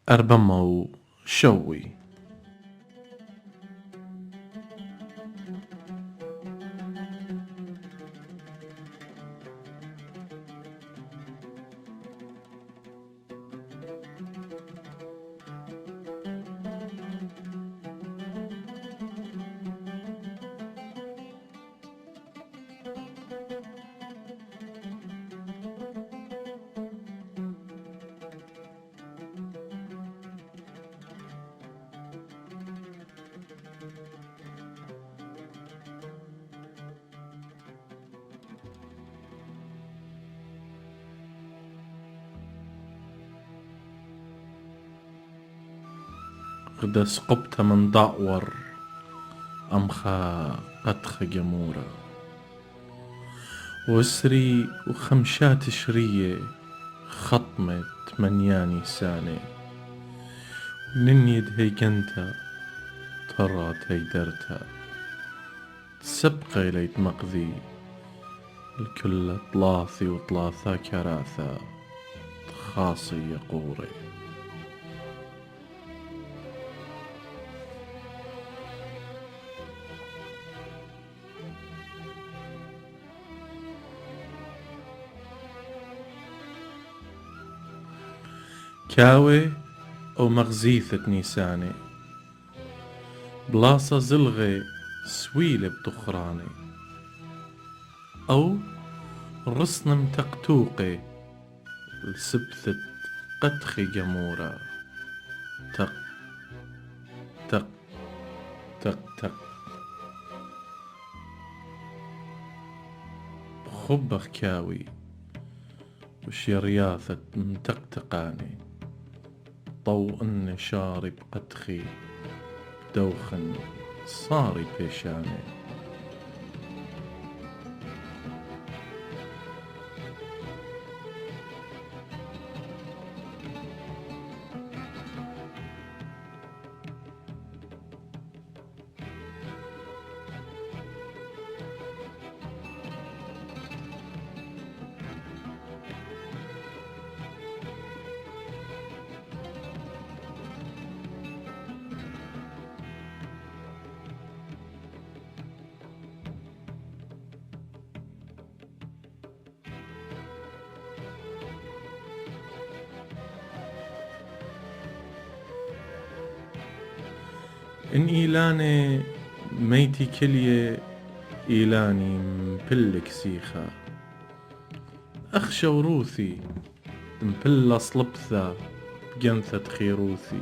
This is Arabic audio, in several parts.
أربمو شوي. غدا سقبت من دعور أمخا قدخ جمورة، وسري وخمشات شرية خطمت منياني ساني، ننيد هيجنتا طرات هيدرتا تسبقي ليت مقذي الكل طلاثي وطلاثا كراثا خاصي يقوري. كاوي أو مغزيثة نيساني بلاصة زلغي سويلة بتخراني، أو رصنم تقتوقي لسبثة قدخي جمورة تق تق تق تق بخبخ كاوي وشي رياثة متقتقاني، ضوء النشار بقدخي دوخن صاري بيشاني. إن إيلاني ميتي كلية إيلاني مبلك سيخا، أخشى وروثي مبلا صلبثا بجنثة خيروثي،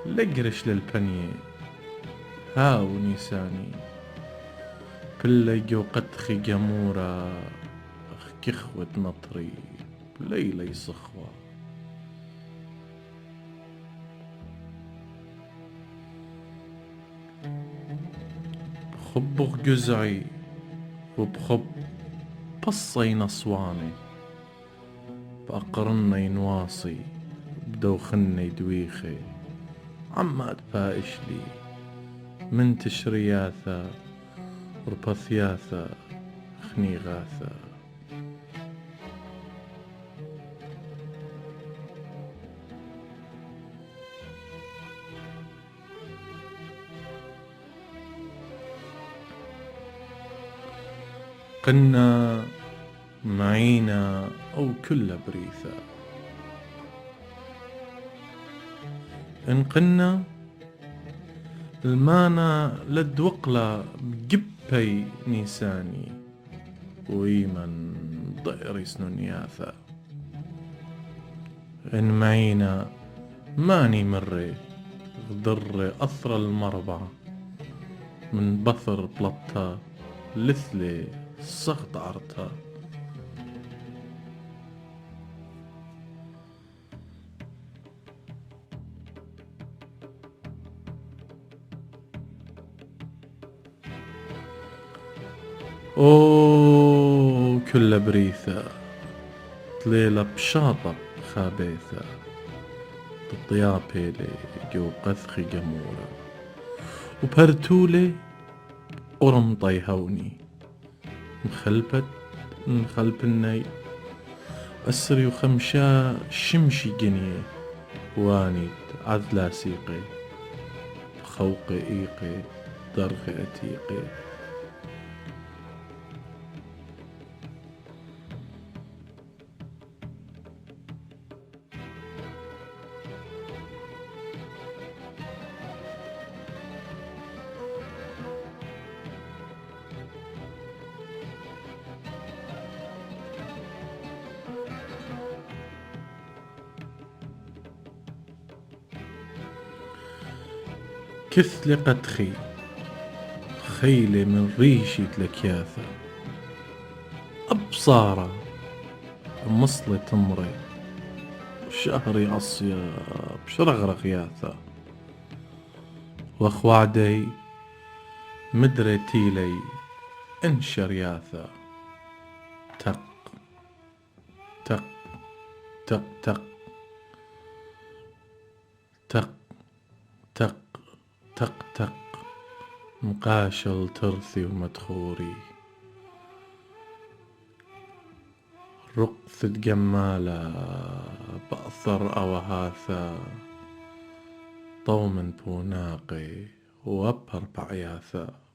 لقرش للبنية هاو نيساني بلا قدخي جمورة أخ كخوة نطري ليلي صخوة. بخبغ جزعي وبخب بصي نصواني، بأقرني نواصي بدوخني دويخي، عماد فائشلي من تشرياثا ربثياثا خنيغاثا. قنا معينا أو كل بريثا، إن قنا المانا لدوقلا بجبي نيساني، ويمن ضئري سنونياثا. إن معينا ماني مري غدر أثر المربع من بثر بلطة لثلي صغط عرتها. أوه كل بريثة طليلة بشاطب خابيثة، بالطيابة لي جو قثخي جمورة، وبرتولي قرمطي هوني مخلبت مخلب الني أسري وخمشا شمشي جنيه وانيد عذلا سيقي خوقي إيقي درغي أتيقي. كثل قدخي خيلي من ريشي تلكياثة أبصارة مصلي تمري شهري أصياب شرغرغ ياثة واخوعدي مدري تيلي انشر ياثة تق تق تق تق تق تق تق تق مقاشل ترثي ومدخوري رقثة جمالة بأثر أوهاثا طوم بوناقي وأبهر بعياثا.